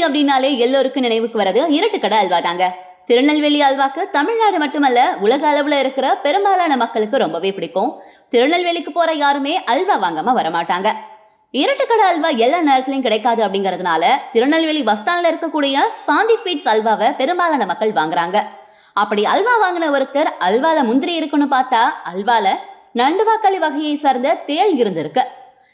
அப்படின்னாலே எல்லோருக்கும் நினைவுக்கு வரது இருட்டுக்கடை அல்வா தாங்க. திருநெல்வேலி அல்வாக்கு தமிழ்நாடு மட்டுமல்ல உலக அளவுல இருக்கிற பெரும்பாலான மக்களுக்கு ரொம்பவே பிடிக்கும். திருநெல்வேலிக்கு போற யாருமே அல்வா வாங்காம வரமாட்டாங்க. இருட்டுக்கடை அல்வா எல்லா நேரத்திலையும் கிடைக்காது அப்படிங்கறதுனால திருநெல்வேலி பஸ் ஸ்டாண்ட்ல இருக்கக்கூடிய சாந்தி ஸ்வீட்ஸ் அல்வாவை பெரும்பாலான மக்கள் வாங்குறாங்க. அப்படி அல்வா வாங்கின ஒருத்தர் அல்வால முந்திரி இருக்குன்னு பார்த்தா அல்வால நண்டுவாக்களி வகையை சார்ந்த தேள் இருந்திருக்கு.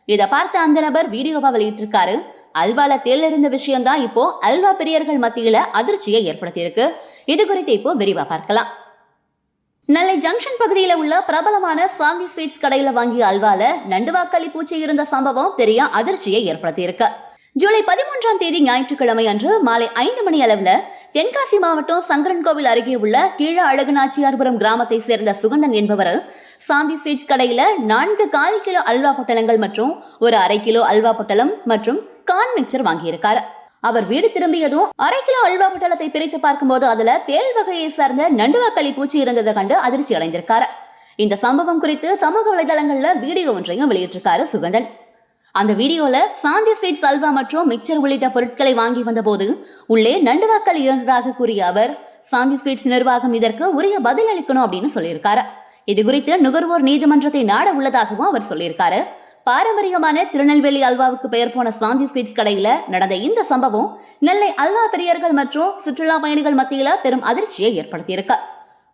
இதை பார்த்த அந்த நபர் வீடியோவா வெளியிட்டு இருக்காரு. அல்வால தேள் இருந்த விஷயம் தான் இப்போ அல்வா பிரியர்கள் மத்தியில அதிர்ச்சியை ஏற்படுத்தியிருக்கு. இது குறித்து இப்போ விரிவா பார்க்கலாம். நெல்லை ஜங்ஷன் பகுதியில் உள்ள பிரபலமான சாந்தி ஸ்வீட்ஸ் கடையில வாங்கிய அல்வால நண்டுவாக்களி பூச்சி இருந்த சம்பவம் பெரிய அதிர்ச்சியை ஏற்படுத்தியிருக்கு. ஜூலை 13ஆம் தேதி ஞாயிற்றுக்கிழமை அன்று மாலை 5 மணி அளவுல தென்காசி மாவட்டம் சங்கரன்கோவில் அருகே உள்ள கீழ அழகுநாச்சியார்புரம் கிராமத்தை சேர்ந்த சுகந்தன் என்பவர் சாந்தி ஸ்வீட்ஸ் கடையில 4 1/4 கிலோ அல்வா பொட்டலங்கள் மற்றும் ஒரு 1/2 கிலோ அல்வா பொட்டலம் மற்றும் கார்ன் மிக்சர் வாங்கியிருக்காரு. அவர் வீடு திரும்பியதும் 1/2 கிலோ அல்வா பொட்டலத்தை பிரித்து பார்க்கும்போது அதுல தேள் வகையை சார்ந்த நண்டுவாக்களி பூச்சி இருந்ததை கண்டு அதிர்ச்சி அடைந்திருக்காரு. இந்த சம்பவம் குறித்து சமூக வலைதளங்கள்ல வீடியோ ஒன்றையும் வெளியிட்டிருக்காரு சுகந்தன். அந்த வீடியோல சாந்தி ஸ்வீட்ஸ் அல்வா மற்றும் மிக்சர் உள்ளிட்ட பொருட்களை வாங்கி வந்த போது உள்ளே நண்டுவாக்கள் இருந்ததாக கூறிய அவர் சாந்தி ஸ்வீட்ஸ் நிர்வாகம் இதற்கு உரிய பதில் அளிக்கணும் அப்படின்னு சொல்லியிருக்காரு. இது குறித்து நுகர்வோர் நீதிமன்றத்தை நாட உள்ளதாகவும் அவர் சொல்லியிருக்காரு. பாரம்பரியமான திருநெல்வேலி அல்வாவுக்கு பெயர் போன சாந்தி ஸ்வீட்ஸ் கடையில நடந்த இந்த சம்பவம் நெல்லை அல்வா பிரியர்கள் மற்றும் சுற்றுலா பயணிகள் மத்தியில பெரும் அதிர்ச்சியை ஏற்படுத்தியிருக்கு.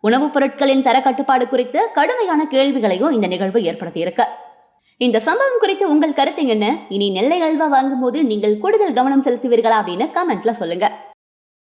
உணவுப் பொருட்களின் தர கட்டுப்பாடு குறித்து கடுமையான கேள்விகளையும் இந்த நிகழ்வு ஏற்படுத்தியிருக்கு. இந்த சம்பவம் குறித்து உங்கள் கருத்து என்ன? இனி நெல்லை அல்வா வாங்கும் போது நீங்கள் கூடுதல் கவனம் செலுத்துவீர்களா அப்படின்னு கமெண்ட்ல சொல்லுங்க.